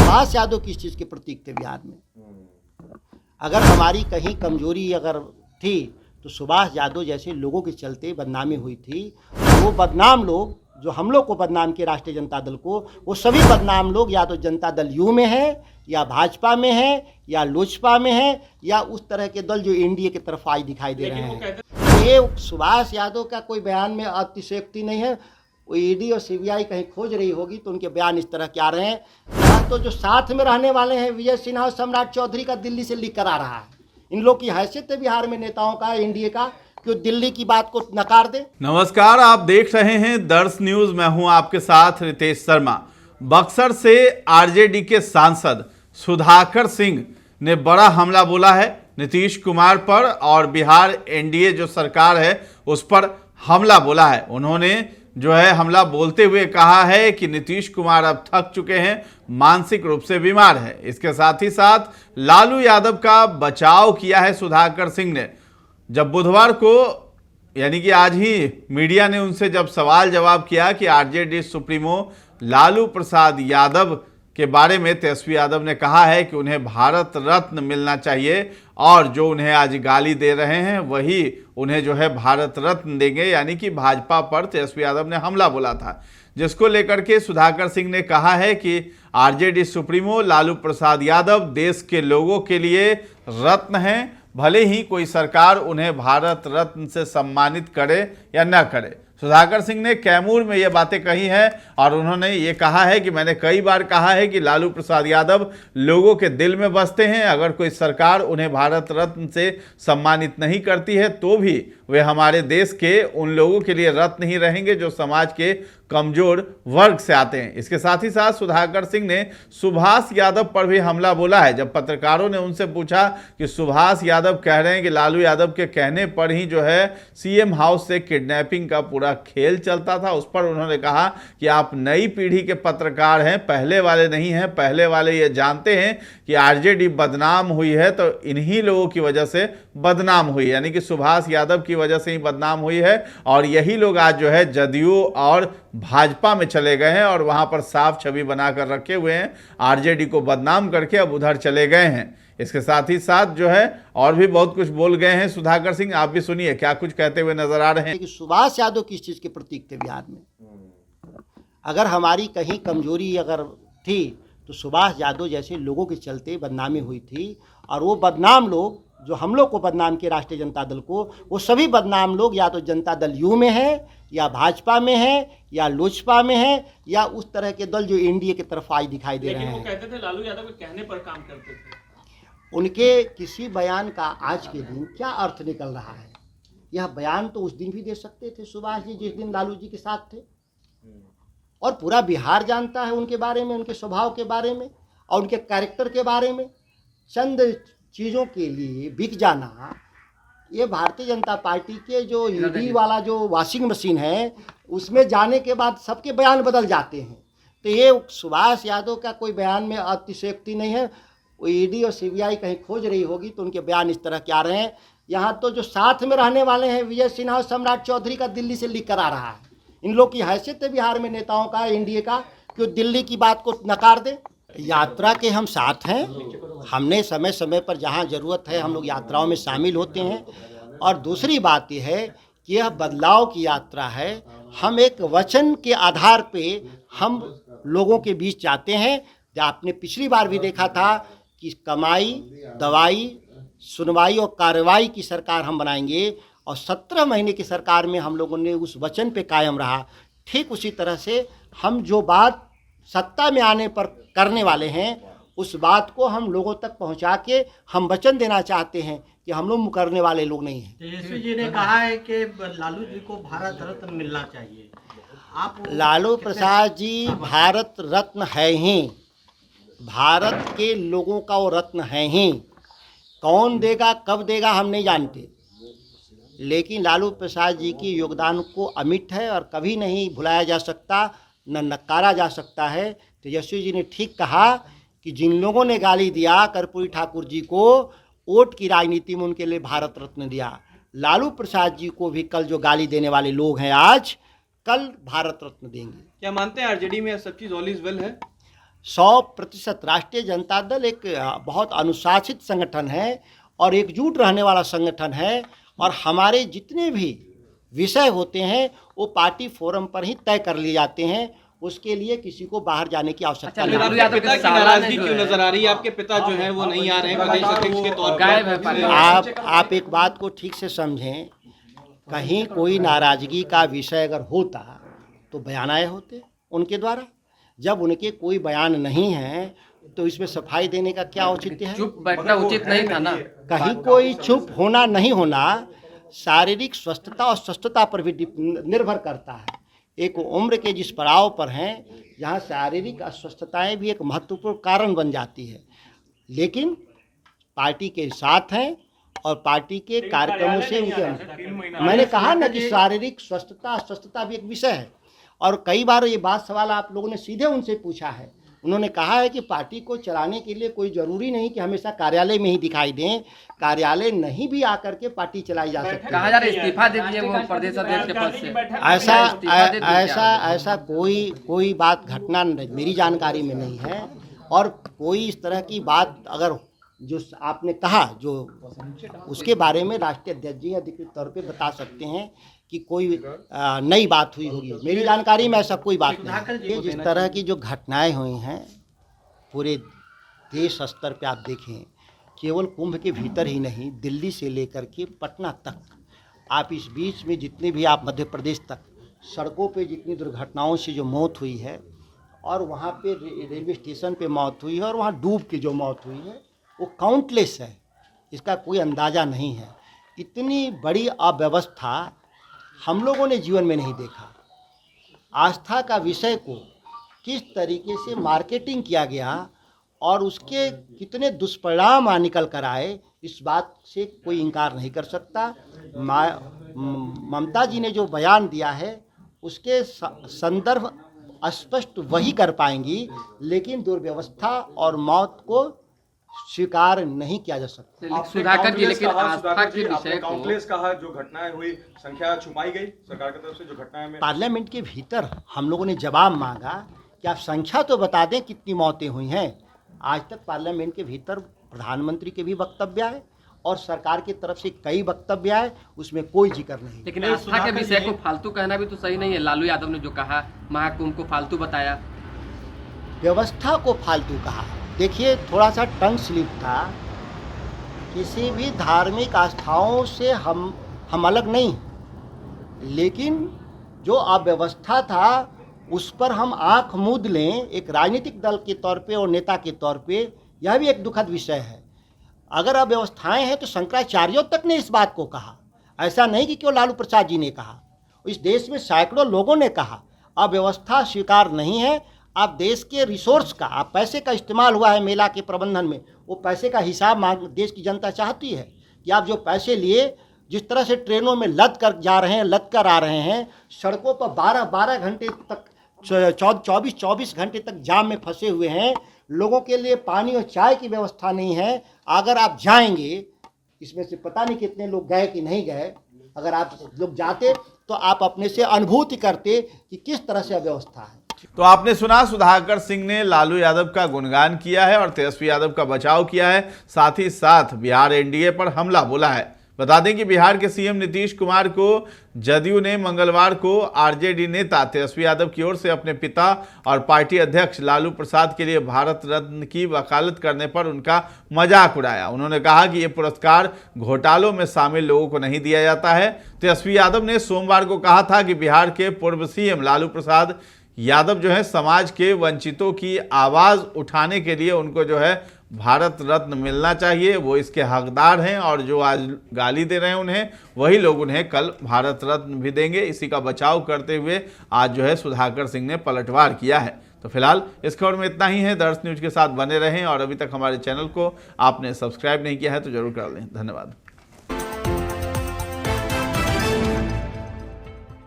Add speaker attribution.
Speaker 1: सुभाष यादव किस चीज़ के प्रतीक थे बिहार में? अगर हमारी कहीं कमजोरी अगर थी तो सुभाष यादव जैसे लोगों के चलते बदनामी हुई थी। वो बदनाम लोग जो हम लोग को बदनाम किए, राष्ट्रीय जनता दल को, वो सभी बदनाम लोग या तो जनता दल यू में है, या भाजपा में है, या लोजपा में है, या उस तरह के दल जो एनडीए की तरफ आज दिखाई दे रहे हैं। ये सुभाष यादव का कोई बयान में अतिशयोक्ति नहीं है। वो ईडी और सीबीआई कहीं खोज रही होगी तो उनके बयान इस तरह के आ रहे हैं। यहाँ तो जो साथ में रहने वाले हैं विजय सिन्हा और सम्राट चौधरी का दिल्ली से लीक करा रहा है। इन लोग की हैसियत है बिहार में नेताओं का, एनडीए का, कि दिल्ली की बात को नकार दे।
Speaker 2: नमस्कार, आप देख रहे हैं दर्श न्यूज। मैं हूं आपके साथ रितेश शर्मा। बक्सर से आरजेडी के सांसद सुधाकर सिंह ने बड़ा हमला बोला है नीतीश कुमार पर, और बिहार एनडीए जो सरकार है उस पर हमला बोला है। उन्होंने जो है हमला बोलते हुए कहा है कि नीतीश कुमार अब थक चुके हैं, मानसिक रूप से बीमार है। इसके साथ ही साथ लालू यादव का बचाव किया है सुधाकर सिंह ने। जब बुधवार को यानी कि आज ही मीडिया ने उनसे जब सवाल जवाब किया कि आरजेडी सुप्रीमो लालू प्रसाद यादव के बारे में, तेजस्वी यादव ने कहा है कि उन्हें भारत रत्न मिलना चाहिए, और जो उन्हें आज गाली दे रहे हैं वही उन्हें जो है भारत रत्न देंगे। यानी कि भाजपा पर तेजस्वी यादव ने हमला बोला था, जिसको लेकर के सुधाकर सिंह ने कहा है कि आरजेडी सुप्रीमो लालू प्रसाद यादव देश के लोगों के लिए रत्न हैं, भले ही कोई सरकार उन्हें भारत रत्न से सम्मानित करे या न करे। सुधाकर सिंह ने कैमूर में ये बातें कही हैं, और उन्होंने ये कहा है कि मैंने कई बार कहा है कि लालू प्रसाद यादव लोगों के दिल में बसते हैं। अगर कोई सरकार उन्हें भारत रत्न से सम्मानित नहीं करती है तो भी वे हमारे देश के उन लोगों के लिए रत्न ही रहेंगे जो समाज के कमजोर वर्ग से आते हैं। इसके साथ ही साथ सुधाकर सिंह ने सुभाष यादव पर भी हमला बोला है। जब पत्रकारों ने उनसे पूछा कि सुभाष यादव कह रहे हैं कि लालू यादव के कहने पर ही जो है सीएम हाउस से किडनैपिंग का पूरा खेल चलता था, उस पर उन्होंने कहा कि आप नई पीढ़ी के पत्रकार हैं, पहले वाले नहीं हैं। पहले वाले ये जानते हैं कि आरजेडी बदनाम हुई है तो इन्हीं लोगों की वजह से बदनाम हुई, यानी कि सुभाष यादव की वजह से ही बदनाम हुई है। और यही लोग आज जो है जदयू और भाजपा में चले गए हैं और वहां पर साफ छवि बनाकर रखे हुए हैं, आरजेडी को बदनाम करके अब उधर चले गए हैं। इसके साथ ही साथ जो है और भी बहुत कुछ बोल गए हैं सुधाकर सिंह, आप भी सुनिए क्या कुछ कहते हुए नजर आ रहे हैं।
Speaker 1: कि सुभाष यादव किस चीज़ के प्रतीक थे बिहार में? अगर हमारी कहीं कमजोरी अगर थी तो सुभाष यादव जैसे लोगों के चलते बदनामी हुई थी। और वो बदनाम लोग जो हम लोग को बदनाम किए, राष्ट्रीय जनता दल को, वो सभी बदनाम लोग या तो जनता दल यू में है, या भाजपा में है, या लोजपा में है, या उस तरह के दल जो एनडीए की तरफ आज दिखाई दे रहे हैं।
Speaker 3: वो कहते थे लालू यादव के कहने पर काम करते थे।
Speaker 1: उनके किसी बयान का आज के दिन क्या अर्थ निकल रहा है? यह बयान तो उस दिन भी दे सकते थे सुभाष जी जिस दिन लालू जी के साथ थे। और पूरा बिहार जानता है उनके बारे में, उनके स्वभाव के बारे में और उनके कैरेक्टर के बारे में। चंद चीज़ों के लिए बिक जाना, ये भारतीय जनता पार्टी के जो ईडी वाला जो वॉशिंग मशीन है उसमें जाने के बाद सबके बयान बदल जाते हैं। तो ये सुभाष यादव का कोई बयान में अतिशयोक्ति नहीं है। वो ईडी और सीबीआई कहीं खोज रही होगी तो उनके बयान इस तरह के आ रहे हैं। यहाँ तो जो साथ में रहने वाले हैं विजय सिन्हा और सम्राट चौधरी का दिल्ली से लीक करा रहा है। इन लोग की हैसियत है बिहार में नेताओं का, एनडीए का, कि दिल्ली की बात को नकार दे। यात्रा के हम साथ हैं, हमने समय समय पर जहाँ ज़रूरत है हम लोग यात्राओं में शामिल होते हैं। और दूसरी बात यह है कि यह बदलाव की यात्रा है। हम एक वचन के आधार पे हम लोगों के बीच जाते हैं। आपने पिछली बार भी देखा था कि कमाई, दवाई, सुनवाई और कार्रवाई की सरकार हम बनाएंगे, और 17 महीने की सरकार में हम लोगों ने उस वचन पे कायम रहा। ठीक उसी तरह से हम जो बात सत्ता में आने पर करने वाले हैं उस बात को हम लोगों तक पहुंचा के हम वचन देना चाहते हैं कि हम लोग मुकरने वाले लोग नहीं हैं।
Speaker 4: तेजस्वी जी ने कहा है कि लालू जी को भारत रत्न मिलना चाहिए। आप
Speaker 1: लालू प्रसाद जी भारत रत्न है ही, भारत के लोगों का वो रत्न है ही। कौन देगा कब देगा हम नहीं जानते, लेकिन लालू प्रसाद जी की योगदान को अमिट है और कभी नहीं भुलाया जा सकता, न नकारा जा सकता है। तेजस्वी जी ने ठीक कहा कि जिन लोगों ने गाली दिया कर्पूरी ठाकुर जी को, वोट की राजनीति में उनके लिए भारत रत्न दिया। लालू प्रसाद जी को भी कल जो गाली देने वाले लोग हैं आज, कल भारत रत्न देंगे।
Speaker 3: क्या मानते हैं आरजेडी में सब चीज ऑल इज वेल है?
Speaker 1: 100% राष्ट्रीय जनता दल एक बहुत अनुशासित संगठन है और एकजुट रहने वाला संगठन है, और हमारे जितने भी विषय होते हैं वो पार्टी फोरम पर ही तय कर लिए जाते हैं। उसके लिए किसी को बाहर जाने की आवश्यकता नहीं
Speaker 5: लालू
Speaker 1: है।
Speaker 5: यादव पिता की नाराजगी क्यों नजर आ रही है? आपके पिता जो है वो नहीं आ रहे हैं प्रदेश अध्यक्ष के तौर पर।
Speaker 1: आप एक बात को ठीक से समझें, कहीं कोई नाराजगी का विषय अगर होता तो बयान आए होते उनके द्वारा। जब उनके कोई बयान नहीं है तो इसमें सफाई देने का क्या औचित्य है?
Speaker 5: चुप बैठना उचित नहीं था ना।
Speaker 1: कहीं कोई चुप होना नहीं होना शारीरिक स्वस्थता और स्वस्थता पर भी निर्भर करता है। एक उम्र के जिस पड़ाव पर हैं जहाँ शारीरिक अस्वस्थताएं भी एक महत्वपूर्ण कारण बन जाती है, लेकिन पार्टी के साथ हैं और पार्टी के कार्यक्रमों से उनके, मैंने कहा ना कि शारीरिक स्वस्थता अस्वस्थता भी एक विषय है। और कई बार ये बात सवाल आप लोगों ने सीधे उनसे पूछा है, उन्होंने कहा है कि पार्टी को चलाने के लिए कोई ज़रूरी नहीं कि हमेशा कार्यालय में ही दिखाई दें, कार्यालय नहीं भी आकर के पार्टी चलाई जा सकती है।
Speaker 5: कहा जा रहा है इस्तीफा दे दीजिए वो प्रदेश अध्यक्ष के पद से।
Speaker 1: ऐसा कोई बात घटना मेरी जानकारी में नहीं है। और कोई इस तरह की बात अगर जो आपने कहा जो उसके बारे में राष्ट्रीय अध्यक्ष जी अधिकृत तौर पे बता सकते हैं कि कोई नई बात हुई होगी। मेरी जानकारी में ऐसा कोई बात नहीं है। जिस तरह की जो घटनाएं हुई हैं पूरे देश स्तर पे आप देखें, केवल कुंभ के भीतर ही नहीं, दिल्ली से लेकर के पटना तक, आप इस बीच में जितने भी आप मध्य प्रदेश तक सड़कों पे जितनी दुर्घटनाओं से जो मौत हुई है, और वहाँ पे रेलवे स्टेशन पे मौत हुई है, और वहाँ डूब के जो मौत हुई है वो काउंटलेस है, इसका कोई अंदाज़ा नहीं है। इतनी बड़ी अव्यवस्था हम लोगों ने जीवन में नहीं देखा। आस्था का विषय को किस तरीके से मार्केटिंग किया गया और उसके कितने दुष्परिणाम निकल कर आए, इस बात से कोई इनकार नहीं कर सकता। ममता जी ने जो बयान दिया है उसके संदर्भ स्पष्ट वही कर पाएंगी, लेकिन दुर्व्यवस्था और मौत को स्वीकार नहीं किया जा सकता।
Speaker 5: सुधाकर जी, लेकिन आस्था के विषय को
Speaker 6: काउंटलेस कहा, जो घटनाएं हुई संख्या छुपाई गई सरकार की तरफ से, जो घटनाएं में
Speaker 1: पार्लियामेंट के भीतर हम लोगों ने जवाब मांगा कि आप संख्या तो बता दें कितनी मौतें हुई हैं। आज तक पार्लियामेंट के भीतर प्रधानमंत्री के भी वक्तव्य आए और सरकार की तरफ से कई वक्तव्य आए, उसमें कोई जिक्र नहीं।
Speaker 5: लेकिन आस्था के विषय को फालतू कहना भी तो सही नहीं है। लालू यादव ने जो कहा, महाकुंभ को फालतू बताया,
Speaker 1: व्यवस्था को फालतू कहा। देखिए, थोड़ा सा टंग स्लिप था। किसी भी धार्मिक आस्थाओं से हम अलग नहीं, लेकिन जो अव्यवस्था था उस पर हम आंख मूंद लें एक राजनीतिक दल के तौर पे और नेता के तौर पे, यह भी एक दुखद विषय है। अगर अव्यवस्थाएं हैं तो शंकराचार्यों तक ने इस बात को कहा, ऐसा नहीं कि क्यों लालू प्रसाद जी ने कहा। इस देश में सैकड़ों लोगों ने कहा अव्यवस्था स्वीकार नहीं है। आप देश के रिसोर्स का, आप पैसे का इस्तेमाल हुआ है मेला के प्रबंधन में, वो पैसे का हिसाब मांग देश की जनता चाहती है कि आप जो पैसे लिए, जिस तरह से ट्रेनों में लद कर जा रहे हैं, लद कर आ रहे हैं, सड़कों पर 12-12 घंटे तक 24 घंटे तक जाम में फंसे हुए हैं, लोगों के लिए पानी और चाय की व्यवस्था नहीं है। अगर आप जाएंगे, इसमें से पता नहीं कितने लोग गए कि नहीं गए, अगर आप लोग जाते तो आप अपने से अनुभूति करते कि किस तरह से अव्यवस्था है।
Speaker 2: तो आपने सुना, सुधाकर सिंह ने लालू यादव का गुणगान किया है और तेजस्वी यादव का बचाव किया है, साथ ही साथ बिहार एनडीए पर हमला बोला है। बता दें कि बिहार के सीएम नीतीश कुमार को जदयू ने मंगलवार को आरजेडी नेता तेजस्वी यादव की ओर से अपने पिता और पार्टी अध्यक्ष लालू प्रसाद के लिए भारत रत्न की वकालत करने पर उनका मजाक उड़ाया। उन्होंने कहा कि ये पुरस्कार घोटालों में शामिल लोगों को नहीं दिया जाता है। तेजस्वी यादव ने सोमवार को कहा था कि बिहार के पूर्व सीएम लालू प्रसाद यादव जो है समाज के वंचितों की आवाज़ उठाने के लिए उनको जो है भारत रत्न मिलना चाहिए, वो इसके हकदार हैं, और जो आज गाली दे रहे हैं उन्हें, वही लोग उन्हें कल भारत रत्न भी देंगे। इसी का बचाव करते हुए आज जो है सुधाकर सिंह ने पलटवार किया है। तो फिलहाल इस खबर में इतना ही है। दर्श न्यूज के साथ बने रहें, और अभी तक हमारे चैनल को आपने सब्सक्राइब नहीं किया है तो जरूर कर लें। धन्यवाद।